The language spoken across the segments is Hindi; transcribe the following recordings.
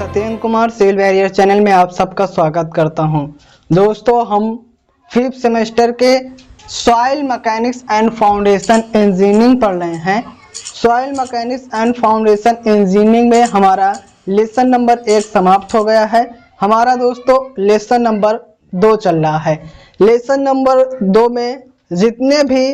सत्येंद्र कुमार सेल बैरियर चैनल में आप सबका स्वागत करता हूं। दोस्तों, हम 5th सेमेस्टर के soil mechanics and foundation engineering पढ़ रहे हैं। Soil mechanics and foundation engineering में हमारा लेसन नंबर 1 समाप्त हो गया है। हमारा दोस्तों लेसन नंबर 2 चल रहा है। लेसन नंबर 2 में जितने भी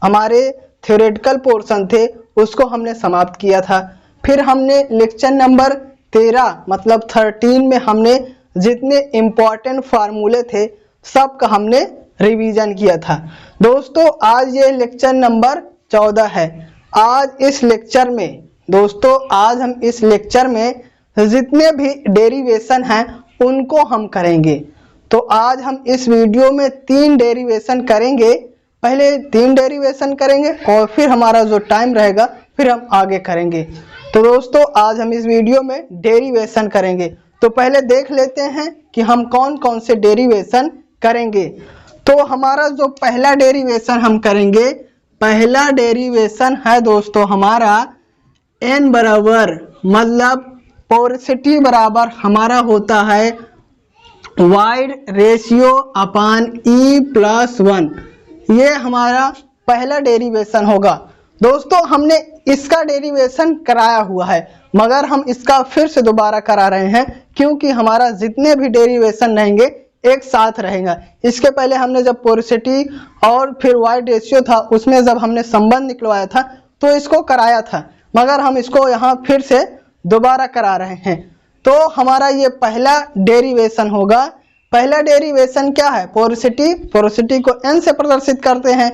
हमारे थ्योरेटिकल पोर्शन थे उसको हमने समाप्त किया था। फिर हमने लेक्चर नंबर 13 मतलब 13 में हमने जितने इम्पॉर्टेंट फार्मूले थे सबका हमने रिवीजन किया था। दोस्तों, आज ये लेक्चर नंबर 14 है। आज इस लेक्चर में जितने भी डेरिवेशन हैं उनको हम करेंगे। तो आज हम इस वीडियो में 3 डेरिवेशन करेंगे। पहले 3 डेरिवेशन करेंगे और फिर हमारा जो टाइम रहेगा फिर हम आगे करेंगे। तो दोस्तों, आज हम इस वीडियो में डेरिवेशन करेंगे। तो पहले देख लेते हैं कि हम कौन कौन से डेरिवेशन करेंगे। तो हमारा जो पहला डेरिवेशन हम करेंगे, पहला डेरिवेशन है दोस्तों हमारा n बराबर मतलब पोरोसिटी बराबर हमारा होता है वाइड रेशियो अपान E+1। ये हमारा पहला डेरिवेशन होगा। दोस्तों, हमने इसका डेरिवेशन कराया हुआ है मगर हम इसका फिर से दोबारा करा रहे हैं क्योंकि हमारा जितने भी डेरिवेशन रहेंगे एक साथ रहेगा। इसके पहले हमने जब पोरोसिटी और फिर वाइड रेशियो था उसमें जब हमने संबंध निकलवाया था तो इसको कराया था मगर हम इसको यहाँ फिर से दोबारा करा रहे हैं। तो हमारा ये पहला डेरिवेशन होगा। पहला डेरिवेशन क्या है? पोरोसिटी को n से प्रदर्शित करते हैं।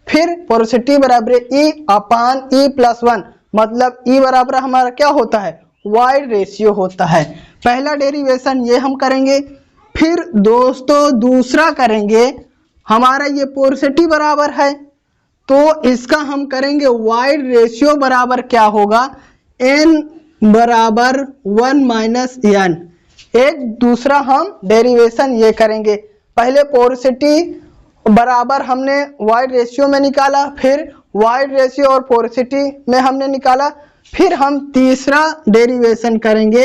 फिर पोरोसिटी बराबर E अपान E+1 मतलब E बराबर हमारा क्या होता है? वाइड रेशियो होता है। पहला डेरिवेशन ये हम करेंगे। फिर दोस्तों दूसरा करेंगे, हमारा ये पोरोसिटी बराबर है तो इसका हम करेंगे वाइड रेशियो बराबर क्या होगा? n बराबर 1 माइनस n। एक दूसरा हम डेरिवेशन ये करेंगे। पहले पोरोसिटी बराबर हमने वाइड रेशियो में निकाला, फिर वाइड रेशियो और पोरोसिटी में हमने निकाला। फिर हम तीसरा डेरिवेशन करेंगे।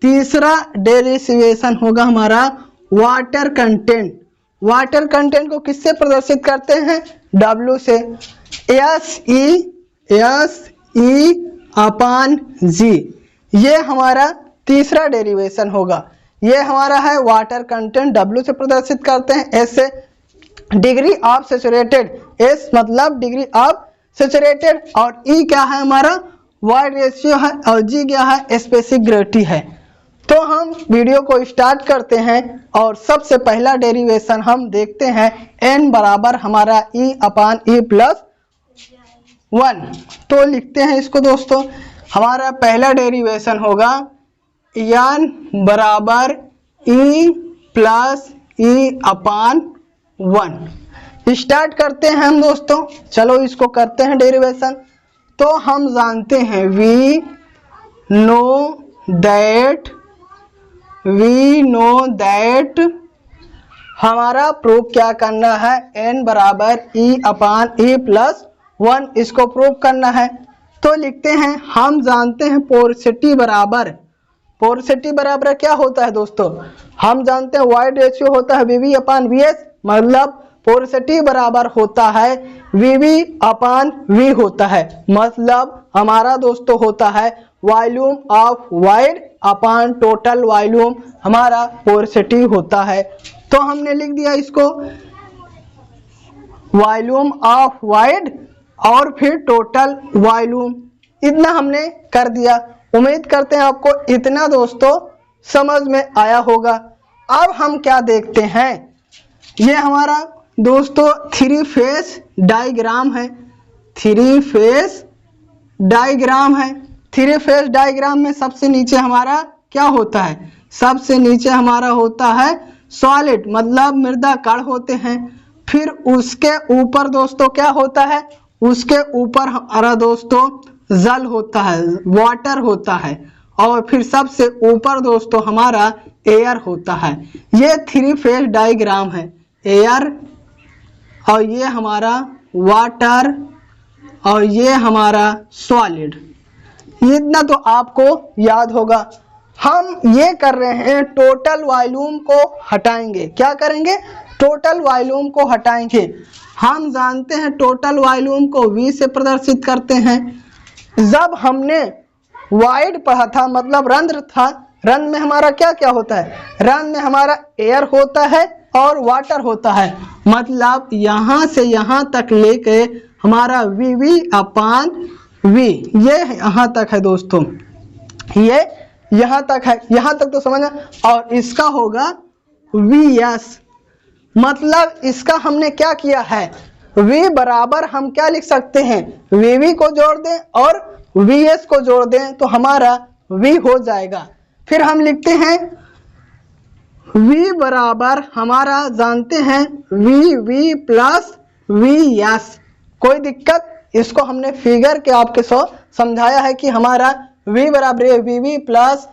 तीसरा डेरिवेशन होगा हमारा वाटर कंटेंट। वाटर कंटेंट को किससे प्रदर्शित करते हैं? W से। SE अपान G। ये हमारा तीसरा डेरिवेशन होगा। ये हमारा है वाटर कंटेंट, W से प्रदर्शित करते हैं। S से डिग्री ऑफ सैचुरेटेड, S मतलब डिग्री ऑफ सैचुरेटेड, और E क्या है हमारा? वाइड रेशियो है, और G क्या है? स्पेसिफिक ग्रेविटी है। तो हम वीडियो को स्टार्ट करते हैं और सबसे पहला डेरिवेशन हम देखते हैं। n बराबर हमारा E अपान E+1। तो लिखते हैं इसको दोस्तों। हमारा पहला डेरिवेशन होगा n बराबर E प्लस E अपान 1। स्टार्ट करते हैं हम दोस्तों। चलो इसको करते हैं डेरिवेशन। तो हम जानते हैं we know that हमारा प्रूफ क्या करना है? n बराबर E अपान E+1 इसको प्रूफ करना है। तो लिखते हैं, हम जानते हैं पोरोसिटी बराबर क्या होता है दोस्तों? हम जानते हैं वाइड रेशियो होता है VV अपान VS मतलब पोरोसिटी बराबर होता है VV अपान V होता है। मतलब हमारा दोस्तों होता है volume of wide upon total volume हमारा पोरोसिटी होता है। तो हमने लिख दिया इसको वॉल्यूम ऑफ वाइड और फिर टोटल वॉल्यूम। इतना हमने कर दिया। उम्मीद करते हैं आपको इतना दोस्तों समझ में आया होगा। अब हम क्या देखते हैं, ये हमारा दोस्तों 3 फेज डायग्राम है। 3 फेज डायग्राम में सबसे नीचे हमारा क्या होता है? सबसे नीचे हमारा होता है सॉलिड मतलब मृदा कण होते हैं। फिर उसके ऊपर दोस्तों क्या होता है? उसके ऊपर हमारा दोस्तों जल होता है, वाटर होता है, और फिर सबसे ऊपर दोस्तों हमारा एयर होता है। ये 3 फेज डायग्राम है। एयर और ये हमारा वाटर और ये हमारा सॉलिड। इतना तो आपको याद होगा। हम ये कर रहे हैं, टोटल वॉल्यूम को हटाएंगे। क्या करेंगे? टोटल वॉल्यूम को हटाएंगे। हम जानते हैं टोटल वॉल्यूम को V से प्रदर्शित करते हैं। जब हमने वॉइड पढ़ा था, मतलब रंध्र था, रंध्र में हमारा क्या क्या होता है? रंध्र में हमारा एयर होता है और वाटर होता है। मतलब यहाँ से यहाँ तक लेके हमारा VV अपान V, ये यहाँ तक है दोस्तों, ये यहाँ तक है, यहाँ तक तो समझना। और इसका होगा VS, मतलब इसका हमने क्या किया है, V बराबर हम क्या लिख सकते हैं, VV को जोड़ दें और VS को जोड़ दें तो हमारा V हो जाएगा। फिर हम लिखते हैं V बराबर हमारा जानते हैं VV प्लस VS। कोई दिक्कत? इसको हमने फिगर के आपके समझाया है कि हमारा V बराबर VV प्लस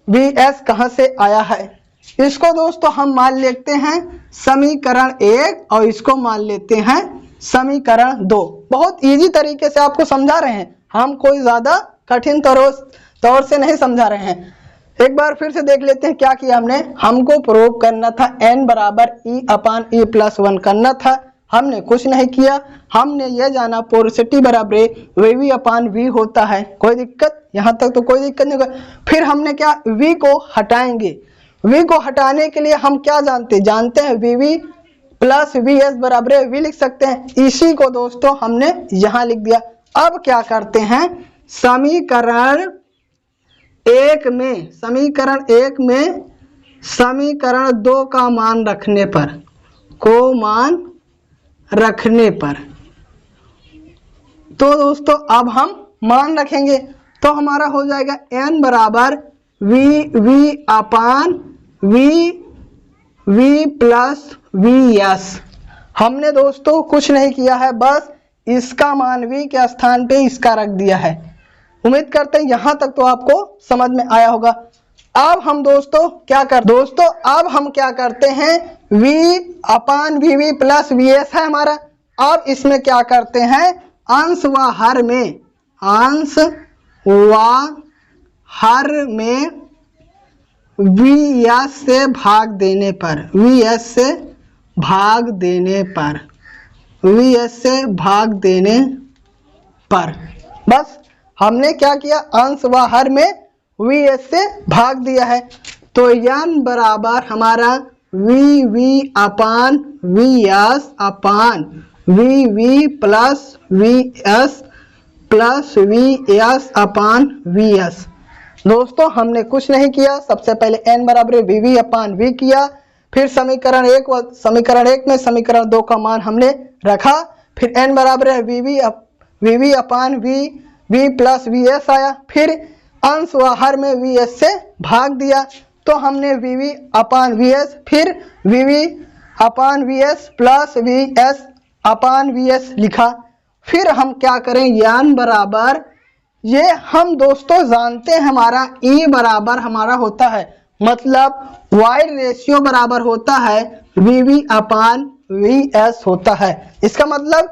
VS कहाँ से आया है। इसको दोस्तों हम मान लेते हैं समीकरण 1 और इसको मान लेते हैं समीकरण 2। बहुत इजी तरीके से आपको समझा रहे हैं हम, कोई ज्यादा कठिन तौर से नहीं समझा रहे हैं। एक बार फिर से देख लेते हैं क्या किया हमने। हमको प्रूव करना था n बराबर E अपान E प्लस 1 करना था, हमने कुछ नहीं किया। हमने ये जाना पोरोसिटी बराबर VV अपान V होता है। कोई दिक्कत? यहाँ तक तो कोई दिक्कत नहीं होगा। फिर हमने क्या, V को हटाएंगे। V को हटाने के लिए हम क्या जानते हैं VV प्लस VS बराबर V लिख सकते हैं। इसी को दोस्तों हमने यहाँ लिख दिया। अब क्या करते हैं, समीकरण 1 में समीकरण 2 का मान रखने पर तो दोस्तों अब हम मान रखेंगे तो हमारा हो जाएगा n बराबर VV अपान V प्लस VS। हमने दोस्तों कुछ नहीं किया है, बस इसका मान V के स्थान पे इसका रख दिया है। उम्मीद करते हैं यहाँ तक तो आपको समझ में आया होगा। अब हम दोस्तों क्या करते हैं, V अपान VV प्लस VS है हमारा। अब इसमें क्या करते हैं, अंश व हर में VS से भाग देने पर बस हमने क्या किया, अंश व हर में VS से भाग दिया है। तो n बराबर हमारा VV अपान VS अपान VV प्लस VS अपान VS। दोस्तों हमने कुछ नहीं किया, सबसे पहले n बराबर VV अपान V किया, फिर समीकरण 1 में समीकरण 2 का मान हमने रखा, फिर n बराबर है VV अपान V प्लस VS आया, फिर अंश व हर में VS से भाग दिया तो हमने VV अपान VS, फिर VV अपान VS प्लस VS अपान VS लिखा। फिर हम क्या करें, n बराबर, ये हम दोस्तों जानते हैं हमारा E बराबर हमारा होता है, मतलब वाइड रेशियो बराबर होता है VV अपान VS होता है। इसका मतलब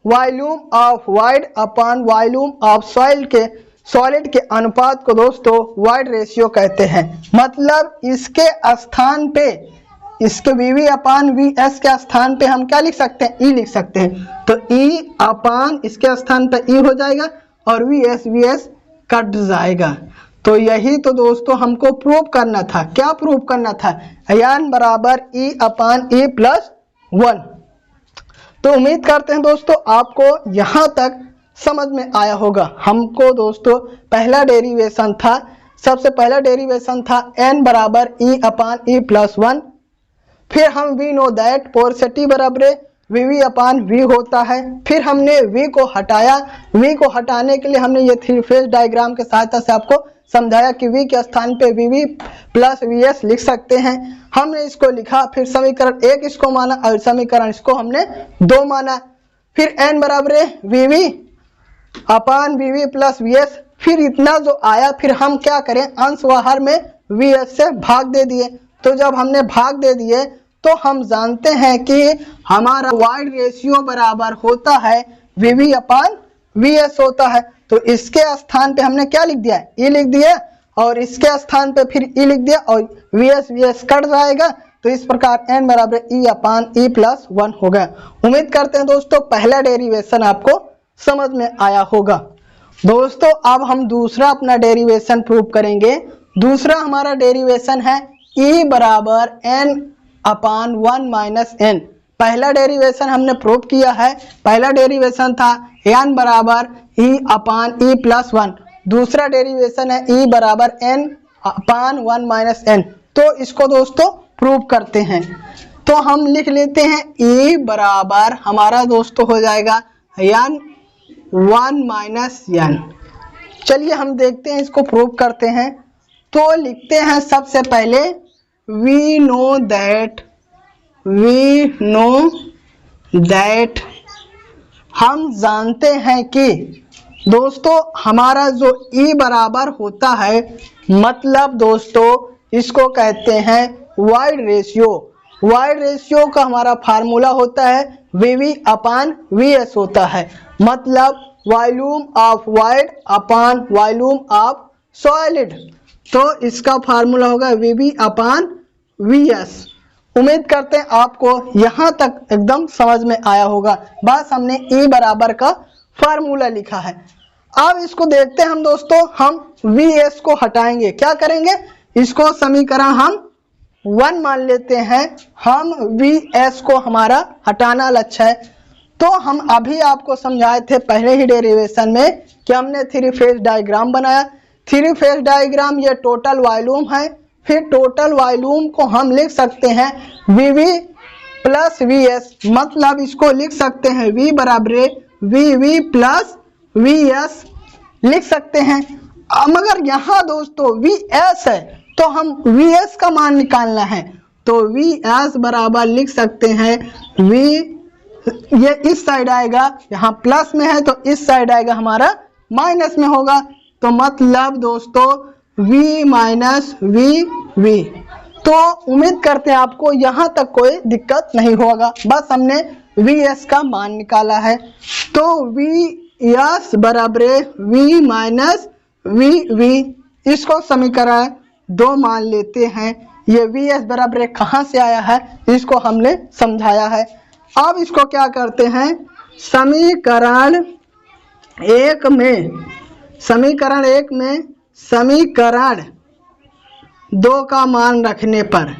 volume of wide upon volume of solid के अनुपात को दोस्तों वाइड रेशियो कहते हैं। मतलब इसके स्थान पे, इसके VV अपान VS के स्थान पे हम क्या लिख सकते हैं, E लिख सकते हैं। तो E अपान इसके स्थान पे E हो जाएगा और VS कट जाएगा। तो यही तो दोस्तों हमको प्रूव करना था। क्या प्रूव करना था, n बराबर E अपान E प्लस 1। तो उम्मीद करते हैं दोस्तों आपको यहाँ तक समझ में आया होगा। हमको दोस्तों पहला डेरिवेशन था, सबसे पहला डेरिवेशन था n बराबर E अपान E प्लस 1। फिर हम वी नो दैट पोरोसिटी बराबर VV अपान V होता है। फिर हमने V को हटाया, V को हटाने के लिए हमने ये 3 फेज डायग्राम के सहायता से आपको समझाया कि V के स्थान पे VV प्लस VS लिख सकते हैं। हमने इसको लिखा, फिर समीकरण 1 इसको माना और समीकरण इसको हमने 2 माना। फिर n बराबर VV अपान VV प्लस VS, फिर इतना जो आया फिर हम क्या करें, अंश व हर में VS से भाग दे दिए। तो जब हमने भाग दे दिए तो हम जानते हैं कि हमारा वाइड रेशियो बराबर होता है VV अपान VS होता है। तो इसके स्थान पे हमने क्या लिख दिया, E लिख दिया और इसके स्थान पे फिर ई लिख दिया और वीएस कट जाएगा, तो इस प्रकार n बराबर e अपान e प्लस 1 हो गया। उम्मीद करते हैं दोस्तों पहला डेरिवेशन आपको समझ में आया होगा। दोस्तों अब हम दूसरा अपना डेरिवेशन प्रूव करेंगे। दूसरा हमारा डेरिवेशन है e बराबर n अपान 1 माइनस n। पहला डेरिवेशन हमने प्रूव किया है, पहला डेरिवेशन था n बराबर e अपान e प्लस 1। दूसरा डेरिवेशन है e बराबर n अपान 1 माइनस n। तो इसको दोस्तों प्रूव करते हैं। तो हम लिख लेते हैं e बराबर हमारा दोस्तों हो जाएगा n 1 माइनस n। चलिए हम देखते हैं इसको प्रूव करते हैं। तो लिखते हैं सबसे पहले we know that हम जानते हैं कि दोस्तों हमारा जो e बराबर होता है, मतलब दोस्तों इसको कहते हैं वाइड रेशियो। वाइड रेशियो का हमारा फार्मूला होता है वीवी अपान वीएस होता है, मतलब volume of wide upon volume of solid. तो इसका फार्मूला होगा वीवी अपान वीएस। उम्मीद करते हैं आपको यहाँ तक एकदम समझ में आया होगा। बस हमने e बराबर का फार्मूला लिखा है। अब इसको देखते हैं हम दोस्तों, हम वीएस को हटाएंगे। क्या करेंगे, इसको समीकरण हम 1 मान लेते हैं। हम वीएस को हमारा हटाना लक्ष्य है। तो हम अभी आपको समझाए थे पहले ही डेरिवेशन में कि हमने 3 फेज डायग्राम बनाया। 3 फेज डायग्राम ये टोटल वॉल्यूम है। फिर टोटल वॉल्यूम को हम लिख सकते हैं वीवी प्लस वीएस, मतलब इसको लिख सकते हैं v बराबर वीवी प्लस वीएस लिख सकते हैं। मगर यहाँ दोस्तों वीएस है तो हम वीएस का मान निकालना है, तो वीएस बराबर लिख सकते हैं v, ये इस साइड आएगा, यहाँ प्लस में है तो इस साइड आएगा हमारा माइनस में होगा। तो मतलब दोस्तों v माइनस वी। तो उम्मीद करते हैं आपको यहाँ तक कोई दिक्कत नहीं होगा। बस हमने वीएस का मान निकाला है। तो वीएस बराबर v माइनस वी, इसको समीकरण 2 मान लेते हैं। ये वीएस बराबर कहाँ से आया है इसको हमने समझाया है। अब इसको क्या करते हैं, समीकरण 1 में समीकरण 2 का मान रखने पर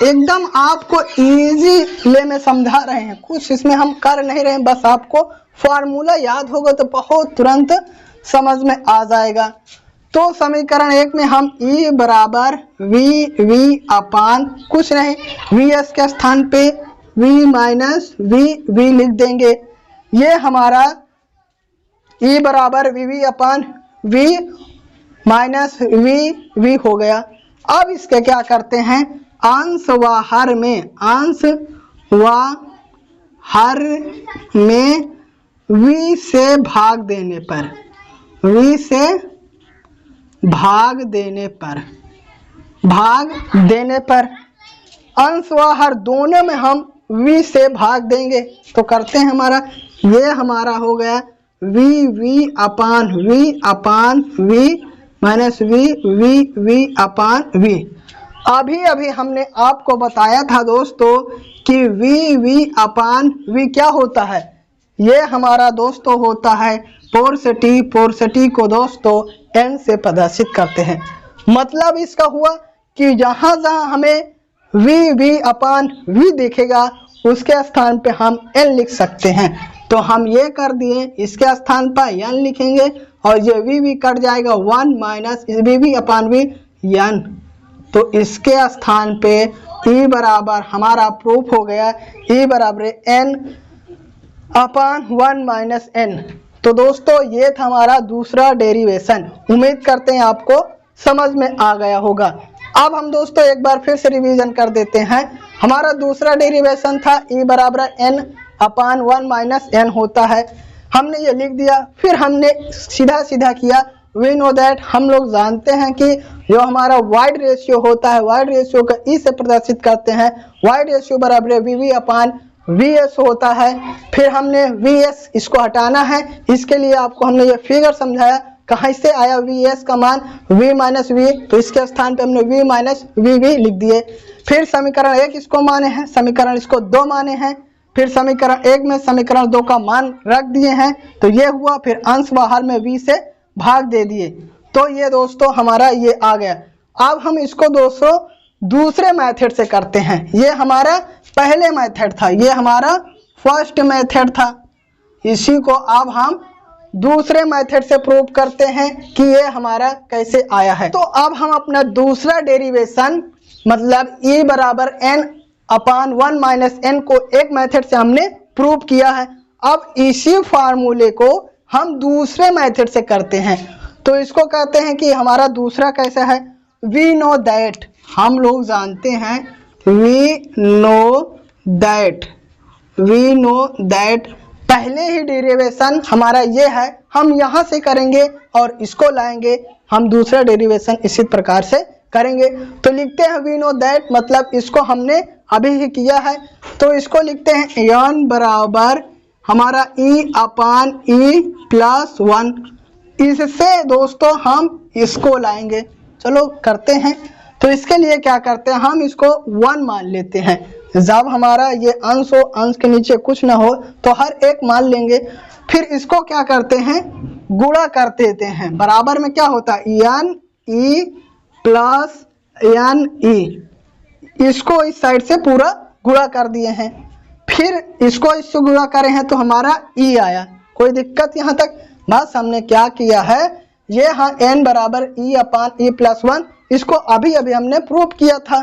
एकदम आपको इजी वे में समझा रहे हैं, कुछ इसमें हम कर नहीं रहे हैं, बस आपको फॉर्मूला याद होगा तो बहुत तुरंत समझ में आ जाएगा। तो समीकरण 1 में हम e बराबर वी अपान कुछ नहीं, वीएस के स्थान पे v माइनस वी लिख देंगे। ये हमारा e बराबर V upon V minus V हो गया। अब इसके क्या करते हैं, अंश व हर में v से भाग देने पर अंश व हर दोनों में हम v से भाग देंगे। तो करते हैं हमारा, ये हमारा हो गया V upon V minus V upon V. अभी हमने आपको बताया था दोस्तों कि वी अपान वी क्या होता है। ये हमारा दोस्तों होता है पोरसिटी को दोस्तों n से प्रदर्शित करते हैं। मतलब इसका हुआ कि जहाँ हमें वी अपान वी दिखेगा उसके स्थान पे हम n लिख सकते हैं। तो हम ये कर दिए, इसके स्थान पर n लिखेंगे और ये वी कट जाएगा 1 minus V upon V n। तो इसके स्थान पे e बराबर हमारा प्रूफ हो गया e बराबर n अपान 1 माइनस n। तो दोस्तों ये था हमारा दूसरा डेरिवेशन। उम्मीद करते हैं आपको समझ में आ गया होगा। अब हम दोस्तों एक बार फिर से रिवीजन कर देते हैं। हमारा दूसरा डेरिवेशन था e बराबर n अपान 1 माइनस n होता है, हमने ये लिख दिया। फिर हमने सीधा किया वी नो दैट, हम लोग जानते हैं कि जो हमारा वाइड रेशियो होता है, वाइड रेशियो का ई से प्रदर्शित करते हैं। वाइड रेशियो बराबर वी अपान VS होता है। फिर हमने VS इसको हटाना है, इसके लिए आपको हमने ये फिगर समझाया। कहाँ से आया VS का मान, V माइनस V, तो इसके स्थान पे हमने V माइनस VV लिख दिए। फिर समीकरण 1 इसको माने हैं, समीकरण इसको 2 माने हैं, फिर समीकरण 1 में समीकरण 2 का मान रख दिए हैं, तो ये हुआ। फिर अंश बाहर में V से भाग दे दिए, तो ये दोस्तों हमारा ये आ गया। अब हम इसको दोस्तों दूसरे मेथड से करते हैं। ये हमारा पहले मेथड था, ये हमारा फर्स्ट मेथड था। इसी को अब हम दूसरे मेथड से प्रूव करते हैं कि ये हमारा कैसे आया है। तो अब हम अपना दूसरा डेरिवेशन मतलब e बराबर n अपान 1 माइनस n को एक मेथड से हमने प्रूव किया है। अब इसी फार्मूले को हम दूसरे मेथड से करते हैं, तो इसको कहते हैं कि हमारा दूसरा कैसा है। वी नो दैट, हम लोग जानते हैं, वी नो दैट पहले ही डेरिवेशन हमारा ये है, हम यहाँ से करेंगे और इसको लाएंगे, हम दूसरा डेरिवेशन इसी प्रकार से करेंगे। तो लिखते हैं वी नो दैट, मतलब इसको हमने अभी ही किया है, तो इसको लिखते हैं n बराबर हमारा e अपान e प्लस 1। इससे दोस्तों हम इसको लाएंगे, चलो करते हैं। तो इसके लिए क्या करते हैं, हम इसको 1 मान लेते हैं। जब हमारा ये अंश हो, अंश के नीचे कुछ ना हो, तो हर एक मान लेंगे। फिर इसको क्या करते हैं, गुणा कर देते हैं। बराबर में क्या होता है, n e plus n e, इसको इस साइड से पूरा गुणा कर दिए हैं। फिर इसको इससे गुणा करे हैं तो हमारा e आया। कोई दिक्कत यहाँ तक? बस हमने क्या किया है, ये हाँ n बराबर e अपान e प्लस 1, इसको अभी अभी हमने प्रूव किया था।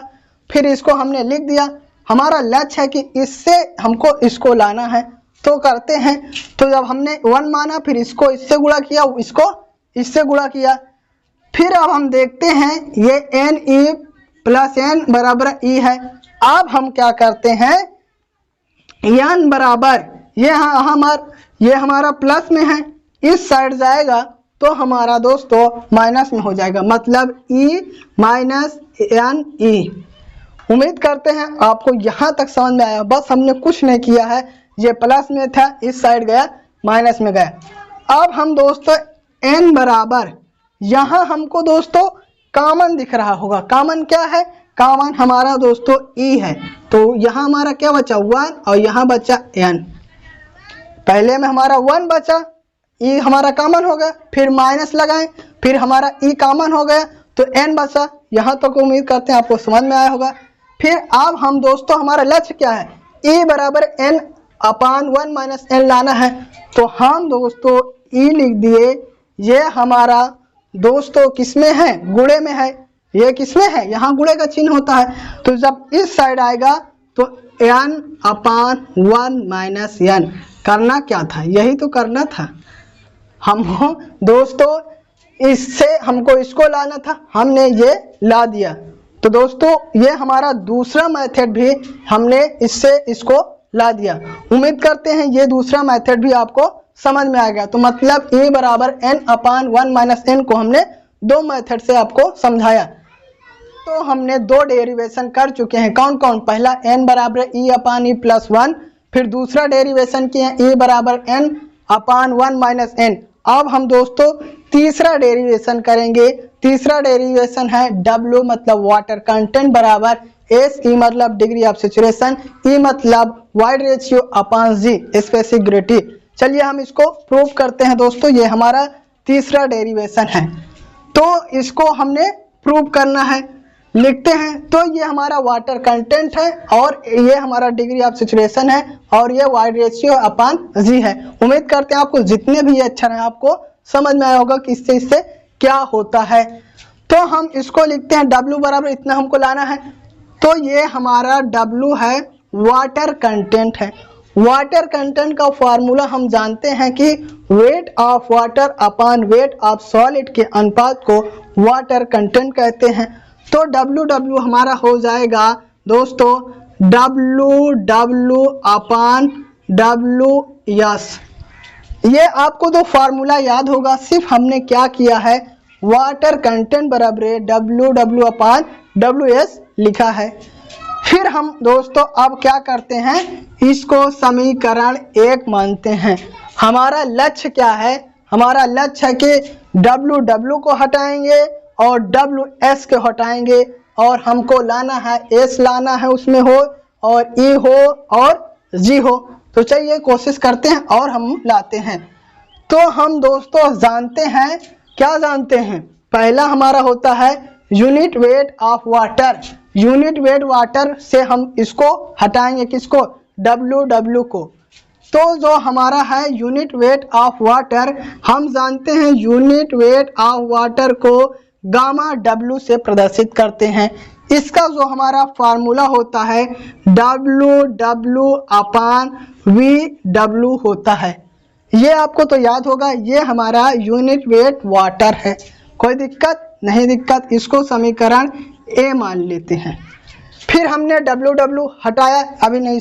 फिर इसको हमने लिख दिया। हमारा लक्ष्य है कि इससे हमको इसको लाना है, तो करते हैं। तो जब हमने 1 माना, फिर इसको इससे गुणा किया, इसको इससे गुणा किया। फिर अब हम देखते हैं ये n e प्लस n बराबर e है। अब हम क्या करते हैं, n बराबर ये हमारा प्लस में है, इस साइड जाएगा तो हमारा दोस्तों माइनस में हो जाएगा, मतलब e माइनस n e। उम्मीद करते हैं आपको यहाँ तक समझ में आया। बस हमने कुछ नहीं किया है, ये प्लस में था, इस साइड गया माइनस में गया। अब हम दोस्तों n बराबर, यहाँ हमको दोस्तों कॉमन दिख रहा होगा। कॉमन क्या है, कॉमन हमारा दोस्तों e है, तो यहाँ हमारा क्या बचा 1 और यहाँ बचा n। पहले में हमारा 1 बचा, e हमारा कॉमन हो गया, फिर माइनस लगाएं, फिर हमारा e कॉमन हो गया तो n बचा। यहाँ तक उम्मीद करते हैं आपको समझ में आया होगा। फिर अब हम दोस्तों हमारा लक्ष्य क्या है, e बराबर n अपान 1 माइनस n लाना है, तो हम दोस्तों e लिख दिए। ये हमारा दोस्तों किसमें है, गुणे में है। ये किसमें है, यहाँ गुणे का चिन्ह होता है, तो जब इस साइड आएगा तो n अपान 1 माइनस n। करना क्या था, यही तो करना था हमको दोस्तों, इससे हमको इसको लाना था, हमने ये ला दिया। तो दोस्तों ये हमारा दूसरा मेथड भी हमने इससे इसको ला दिया। उम्मीद करते हैं ये दूसरा मेथड भी आपको समझ में आ गया। तो मतलब e बराबर n अपान 1 माइनस n को हमने दो मेथड से आपको समझाया। तो हमने दो डेरिवेशन कर चुके हैं, कौन कौन, पहला n बराबर e अपान e प्लस 1, फिर दूसरा डेरिवेशन किए e बराबर n अपान 1 माइनस n। अब हम दोस्तों तीसरा डेरिवेशन करेंगे। तीसरा डेरिवेशन है W मतलब वाटर कंटेंट बराबर SE मतलब डिग्री ऑफ सैचुरेशन, E मतलब वाइड रेशियो अपान G स्पेसिफिक ग्रेविटी। चलिए हम इसको प्रूव करते हैं दोस्तों। ये हमारा तीसरा डेरिवेशन है, तो इसको हमने प्रूव करना है। लिखते हैं, तो ये हमारा वाटर कंटेंट है और ये हमारा डिग्री ऑफ सैचुरेशन है और ये वाइड रेशियो अपान G है। उम्मीद करते हैं आपको जितने भी ये अक्षर हैं आपको समझ में आया होगा कि इससे क्या होता है। तो हम इसको लिखते हैं W बराबर इतना हमको लाना है, तो ये हमारा W है, वाटर कंटेंट है। वाटर कंटेंट का फॉर्मूला हम जानते हैं कि weight of water upon weight of solid के अनुपात को वाटर कंटेंट कहते हैं। तो W हमारा हो जाएगा दोस्तों W अपान WS। ये आपको तो फार्मूला याद होगा, सिर्फ हमने क्या किया है, वाटर कंटेंट बराबर W अपान WS लिखा है। फिर हम दोस्तों अब क्या करते हैं, इसको समीकरण 1 मानते हैं। हमारा लक्ष्य क्या है, हमारा लक्ष्य है कि W को हटाएंगे और WS को हटाएंगे और हमको लाना है S लाना है, उसमें हो और E हो और G हो। तो चलिए कोशिश करते हैं और हम लाते हैं। तो हम दोस्तों जानते हैं, क्या जानते हैं, पहला हमारा होता है unit weight of water. Unit weight water से हम इसको हटाएंगे, किसको, W को। तो जो हमारा है यूनिट वेट ऑफ वाटर, हम जानते हैं यूनिट वेट ऑफ वाटर को गामा W से प्रदर्शित करते हैं। इसका जो हमारा फार्मूला होता है W अपान VW होता है। ये आपको तो याद होगा, ये हमारा यूनिट वेट वाटर है। कोई दिक्कत नहीं, दिक्कत, इसको समीकरण A मान लेते हैं। फिर हमने W हटाया, अभी नहीं,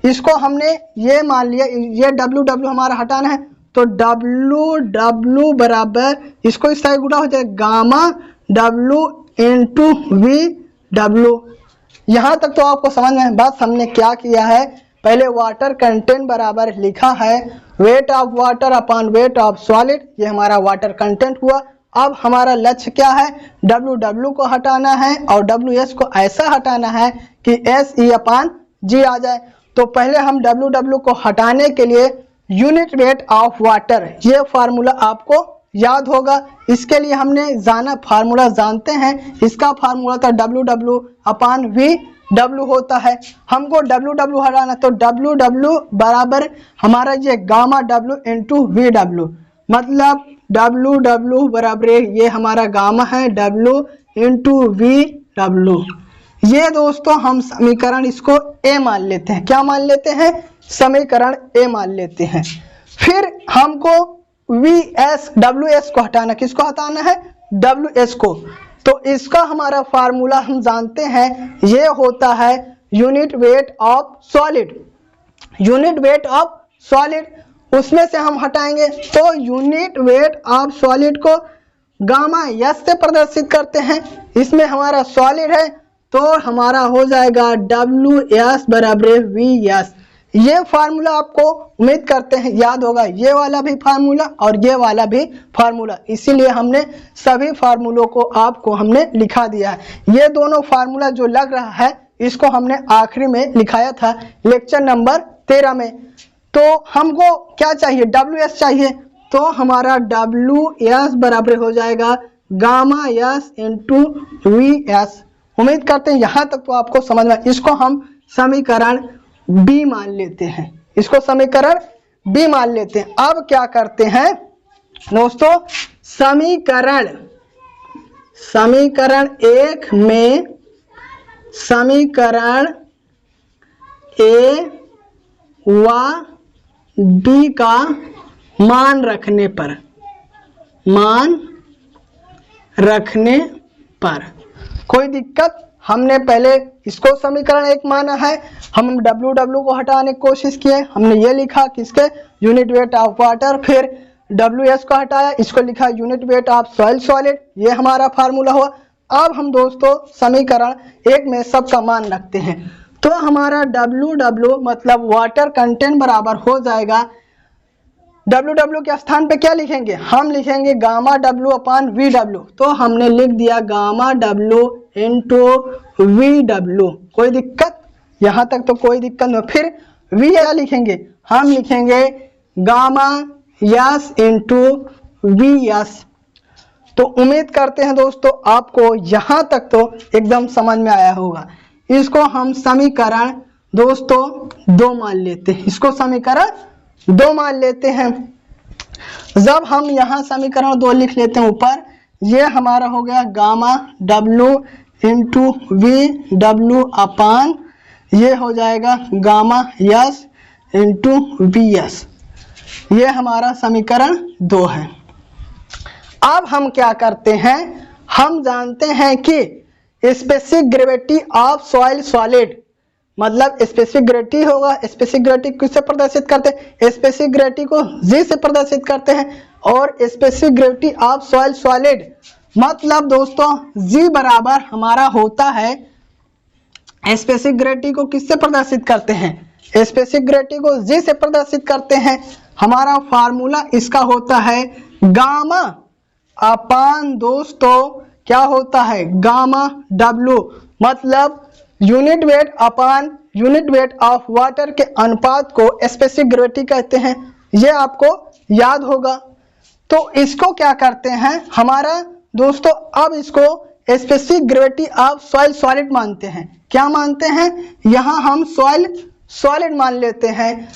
इसको हमने ये मान लिया, ये W हमारा हटाना है। तो W बराबर, इसको इस साइड गुणा हो जाए गामा W इंटू VW। यहाँ तक तो आपको समझ में, बस हमने क्या किया है, पहले वाटर कंटेंट बराबर लिखा है weight of water upon weight of solid, ये हमारा वाटर कंटेंट हुआ। अब हमारा लक्ष्य क्या है, W को हटाना है और WS को ऐसा हटाना है कि SE अपान G आ जाए। तो पहले हम W को हटाने के लिए यूनिट वेट ऑफ वाटर, ये फार्मूला आपको याद होगा। इसके लिए हमने जाना, फार्मूला जानते हैं, इसका फार्मूला था W अपान VW होता है। हमको W हटाना, तो W बराबर हमारा ये गामा W इंटू VW, मतलब W बराबर ये हमारा गामा है W इंटू VW। ये दोस्तों हम समीकरण इसको A मान लेते हैं। क्या मान लेते हैं, समीकरण A मान लेते हैं। फिर हमको WS को हटाना, किसको हटाना है, WS को। तो इसका हमारा फार्मूला हम जानते हैं, ये होता है unit weight of solid. Unit weight of solid, उसमें से हम हटाएंगे, तो यूनिट वेट ऑफ सॉलिड को गामा S से प्रदर्शित करते हैं। इसमें हमारा सॉलिड है, तो हमारा हो जाएगा WS बराबर VS। ये फार्मूला आपको उम्मीद करते हैं याद होगा, ये वाला भी फार्मूला और ये वाला भी फार्मूला, इसीलिए हमने सभी फार्मूलों को आपको हमने लिखा दिया है। ये दोनों फार्मूला जो लग रहा है, इसको हमने आखिरी में लिखाया था लेक्चर नंबर 13 में। तो हमको क्या चाहिए, WS चाहिए, तो हमारा WS बराबर हो जाएगा गामा S इंटू VS। उम्मीद करते हैं यहाँ तक तो आपको समझ में। इसको हम समीकरण B मान लेते हैं, इसको समीकरण B मान लेते हैं। अब क्या करते हैं दोस्तों, समीकरण 1 में समीकरण A व B का मान रखने पर कोई दिक्कत, हमने पहले इसको समीकरण 1 माना है, हम W को हटाने की कोशिश किए, हमने ये लिखा किसके, यूनिट वेट ऑफ वाटर। फिर WS को हटाया, इसको लिखा unit weight of soil solid, ये हमारा फार्मूला हुआ। अब हम दोस्तों समीकरण 1 में सबका मान रखते हैं, तो हमारा W मतलब वाटर कंटेंट बराबर हो जाएगा, W के स्थान पे क्या लिखेंगे, हम लिखेंगे गामा W अपान VW। तो हमने लिख दिया गामा W इंटू VW। कोई दिक्कत, यहाँ तक तो कोई दिक्कत नहीं। फिर V क्या लिखेंगे, हम लिखेंगे गामा S इंटू VS। तो उम्मीद करते हैं दोस्तों आपको यहाँ तक तो एकदम समझ में आया होगा। इसको हम समीकरण दोस्तों 2 मान लेते हैं, इसको समीकरण 2 मान लेते हैं। जब हम यहाँ समीकरण 2 लिख लेते हैं ऊपर, ये हमारा हो गया गामा W इंटू VW अपान, ये हो जाएगा गामा S इंटू VS। ये हमारा समीकरण 2 है। अब हम क्या करते हैं, हम जानते हैं कि specific gravity of soil solid, मतलब स्पेसिफिक ग्रेविटी होगा, स्पेसिफिक ग्रेविटी किससे प्रदर्शित करते हैं, स्पेसिफिक ग्रेविटी को G से प्रदर्शित करते हैं। और specific gravity of soil solid मतलब दोस्तों G बराबर हमारा होता है स्पेसिफिक ग्रेविटी को किससे प्रदर्शित करते हैं? स्पेसिफिक ग्रेविटी को जी से प्रदर्शित करते हैं। हमारा फार्मूला इसका होता है गामा अपान दोस्तों क्या होता है गामा डब्ल्यू, मतलब unit weight upon unit weight of water के अनुपात को स्पेसिफिक ग्रेविटी कहते हैं। ये आपको याद होगा। तो इसको क्या करते हैं हमारा दोस्तों, अब इसको specific gravity of soil solid मानते हैं। क्या मानते हैं? यहाँ हम सॉइल सॉलिड मान लेते हैं।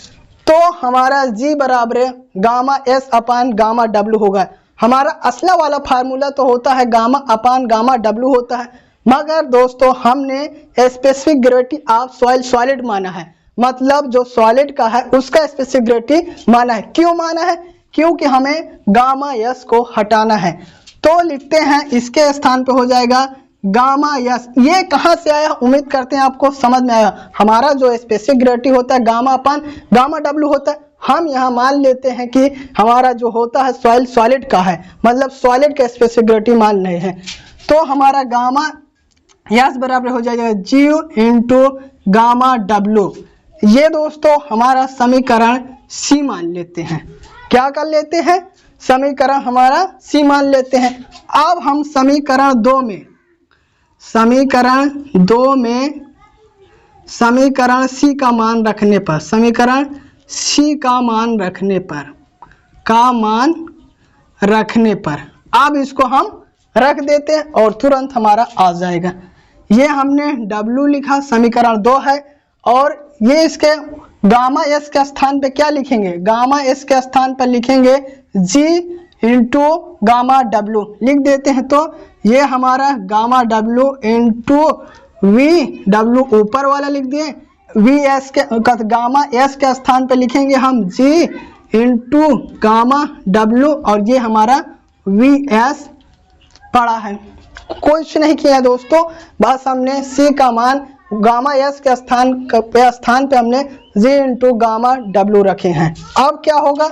तो हमारा जी बराबर गामा एस अपान गामा डब्ल्यू होगा। हमारा असला वाला फार्मूला तो होता है गामा अपान गामा डब्ल्यू होता है, मगर दोस्तों हमने specific gravity of soil solid माना है, मतलब जो सॉलिड का है उसका स्पेसिफिक ग्रेविटी माना है। क्यों माना है? क्योंकि हमें गामा एस को हटाना है। तो लिखते हैं इसके स्थान पे हो जाएगा गामा एस। ये कहाँ से आया? उम्मीद करते हैं आपको समझ में आया। हमारा जो स्पेसिफिक ग्रेविटी होता है गामा अपान गामा डब्ल्यू होता है। हम यहाँ मान लेते हैं कि हमारा जो होता है सॉइल सॉलिड का है, मतलब सॉलिड का स्पेसिफिक ग्रेविटी मान रहे हैं। तो हमारा गामा एस बराबर हो जाएगा जी इंटू गामा डब्ल्यू। ये दोस्तों हमारा समीकरण सी मान लेते हैं। क्या कर लेते हैं? समीकरण हमारा सी मान लेते हैं। अब हम समीकरण दो में समीकरण सी का मान रखने पर अब इसको हम रख देते हैं और तुरंत हमारा आ जाएगा। ये हमने W लिखा, समीकरण 2 है। और ये इसके गामा एस के स्थान पे क्या लिखेंगे? गामा एस के स्थान पर लिखेंगे G इंटू गामा डब्ल्यू लिख देते हैं। तो ये हमारा gamma W into V W ऊपर वाला लिख दिए, वी एस के गामा एस के स्थान पे लिखेंगे हम G इंटू गामा डब्ल्यू, और ये हमारा वी एस पड़ा है। कुछ नहीं किया है दोस्तों, बस हमने C का मान गामा एस के स्थान पे हमने G इंटू गामा डब्ल्यू रखे हैं। अब क्या होगा?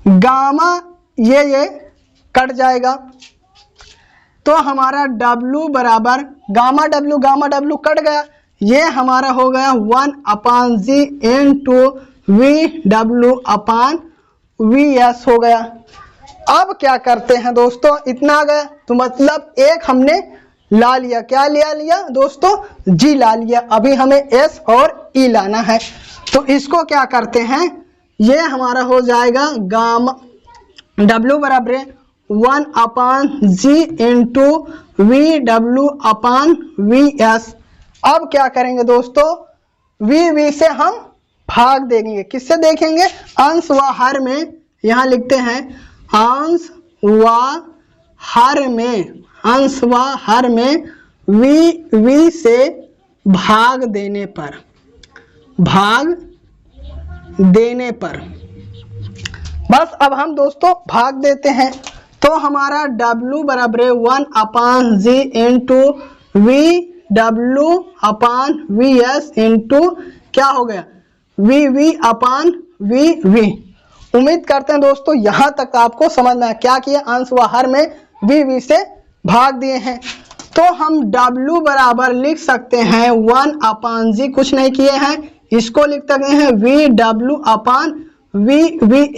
गामा ये कट जाएगा, तो हमारा W बराबर गामा डब्ल्यू कट गया। ये हमारा हो गया 1 अपान जी into we W upon V S हो गया। अब क्या करते हैं दोस्तों, इतना आ गया तो मतलब एक हमने ला लिया। क्या लिया दोस्तों? जी ला लिया। अभी हमें एस और ई लाना है। तो इसको क्या करते हैं, ये हमारा हो जाएगा गामा डब्ल्यू बराबर 1 अपान जी into we W upon V S. अब क्या करेंगे दोस्तों, वी से हम भाग देंगे। किससे देखेंगे? अंश व हर में। यहाँ लिखते हैं अंश व हर में वी से भाग देने पर बस अब हम दोस्तों भाग देते हैं। तो हमारा W बराबर 1 अपान जी into we W upon V S into क्या हो गया वी अपान वी। उम्मीद करते हैं दोस्तों यहाँ तक आपको समझ में आया। क्या किया? अंश व हर में वी से भाग दिए हैं। तो हम W बराबर लिख सकते हैं 1 अपान जी, कुछ नहीं किए हैं, इसको लिख सकते हैं वी डब्ल्यू अपान वी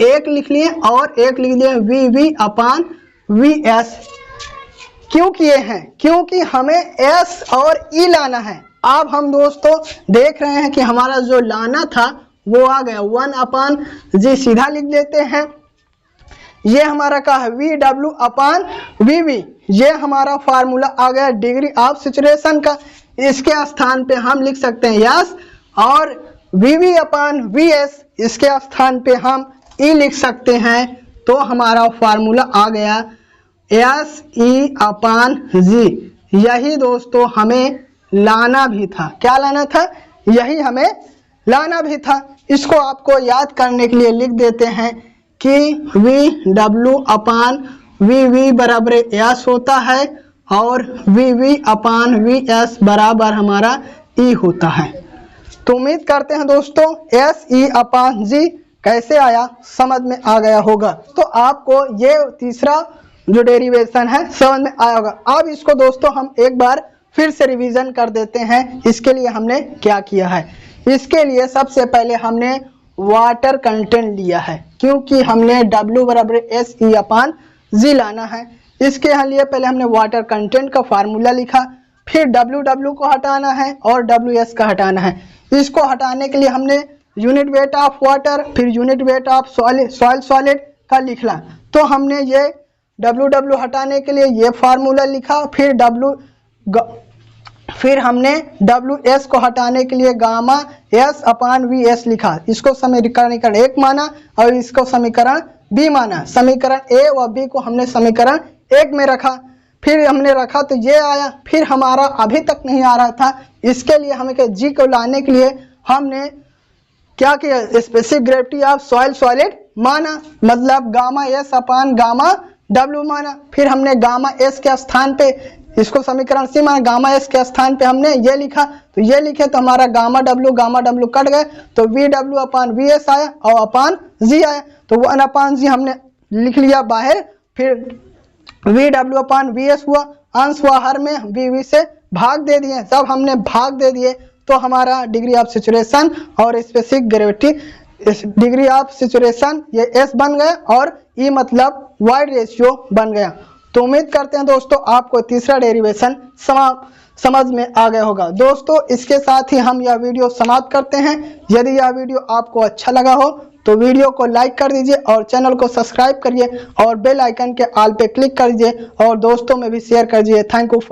एक लिख लिए और एक लिख दिए वी अपान वी एस। क्यों किए हैं? क्योंकि हमें एस और ई लाना है। अब हम दोस्तों देख रहे हैं कि हमारा जो लाना था वो आ गया। 1 अपान जी सीधा लिख देते हैं। ये हमारा क्या है? V W upon V. ये हमारा फार्मूला आ गया डिग्री ऑफ सैचुरेशन का। इसके स्थान पे हम लिख सकते हैं यस, और वी अपान वी एस इसके स्थान पे हम ई लिख सकते हैं। तो हमारा फार्मूला आ गया एस ई अपान जी। यही दोस्तों हमें लाना भी था। क्या लाना था? यही हमें लाना भी था। इसको आपको याद करने के लिए लिख देते हैं कि वी डब्ल्यू अपान वी बराबर एस होता है और वी अपान वी एस बराबर हमारा ई होता है। तो उम्मीद करते हैं दोस्तों एस ई अपान जी कैसे आया समझ में आ गया होगा। तो आपको ये तीसरा जो डेरिवेशन है समझ में आया होगा। अब इसको दोस्तों हम एक बार फिर से रिवीजन कर देते हैं इसके लिए हमने क्या किया है। इसके लिए सबसे पहले हमने वाटर कंटेंट लिया है, क्योंकि हमने W बराबर SE/G लाना है। इसके लिए पहले हमने वाटर कंटेंट का फार्मूला लिखा, फिर W को हटाना है और WS का हटाना है। इसको हटाने के लिए हमने यूनिट वेट ऑफ वाटर फिर unit weight of soil solid का लिखना। तो हमने ये W हटाने के लिए ये फार्मूला लिखा, फिर हमने WS को हटाने के लिए गामा S/VS लिखा। इसको समीकरण 1 माना और इसको समीकरण B माना। समीकरण A व B को हमने समीकरण 1 में रखा, फिर हमने रखा तो ये आया। फिर हमारा अभी तक नहीं आ रहा था, इसके लिए हमें G को लाने के लिए हमने क्या किया, specific gravity of soil solid माना, मतलब गामा S/गामा W माना। फिर हमने गामा S के स्थान पे इसको समीकरण C माना, गामा S के स्थान पे हमने ये लिखा, तो ये लिखे तो हमारा गामा W कट गए तो VW/VS आया और अपान G आया। तो 1/G हमने लिख लिया बाहर, फिर VW/VS हुआ, अंश हुआ हर में VV से भाग दे दिए। जब हमने भाग दे दिए तो हमारा डिग्री ऑफ सैचुरेशन और specific gravity degree of saturation ये S बन गया और E मतलब वाइड रेशियो बन गया। तो उम्मीद करते हैं दोस्तों आपको तीसरा डेरिवेशन समझ में आ गया होगा। दोस्तों इसके साथ ही हम यह वीडियो समाप्त करते हैं। यदि यह वीडियो आपको अच्छा लगा हो तो वीडियो को लाइक कर दीजिए और चैनल को सब्सक्राइब करिए और बेल आइकन के ऑल पे क्लिक कर दीजिए और दोस्तों में भी शेयर कर दीजिए। Thank you.